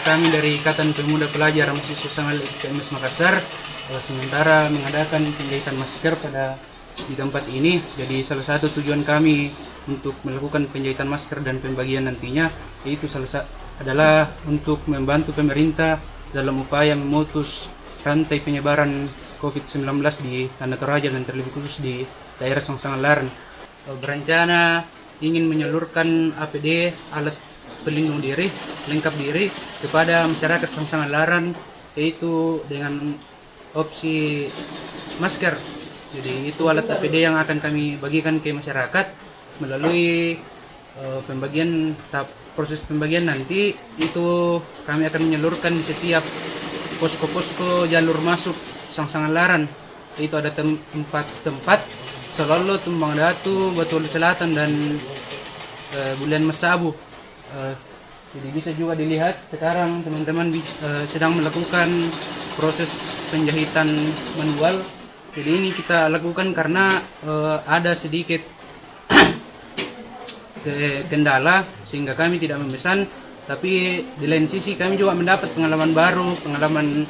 kami dari Ikatan Pemuda Pelajar Mahasiswa Sangal IPMS Makassar sementara mengadakan penjahitan masker di tempat ini. Jadi salah satu tujuan kami untuk melakukan penjahitan masker dan pembagian nantinya yaitu adalah untuk membantu pemerintah dalam upaya memutus rantai penyebaran COVID-19 di Tanah Toraja dan terlebih khusus di daerah Songsangan Larang. Berencana ingin menyalurkan APD alat pelindung diri lengkap diri kepada masyarakat Songsangan Larang, yaitu dengan opsi masker. Jadi itu alat APD yang akan kami bagikan ke masyarakat melalui proses pembagian nanti itu kami akan menyalurkan di setiap posko-posko jalur masuk Songsangan Larang. Itu ada tempat Sololo, Tumbang Datu, Batu Selatan dan Bulan Masabu. Jadi bisa juga dilihat sekarang teman-teman sedang melakukan proses penjahitan manual. Jadi ini kita lakukan karena ada sedikit kendala sehingga kami tidak memesan, tapi di lain sisi kami juga mendapat pengalaman baru, pengalaman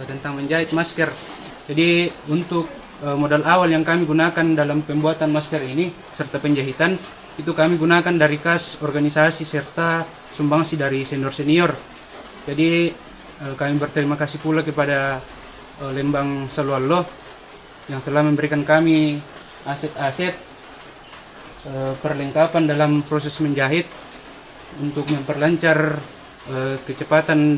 tentang menjahit masker. Jadi untuk modal awal yang kami gunakan dalam pembuatan masker ini serta penjahitan itu kami gunakan dari kas organisasi serta sumbangsi dari senior-senior. Jadi kami berterima kasih pula kepada Lembang Salualo yang telah memberikan kami aset-aset perlengkapan dalam proses menjahit untuk memperlancar kecepatan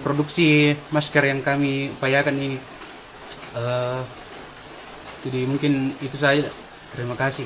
produksi masker yang kami upayakan ini. Jadi mungkin itu saja. Terima kasih.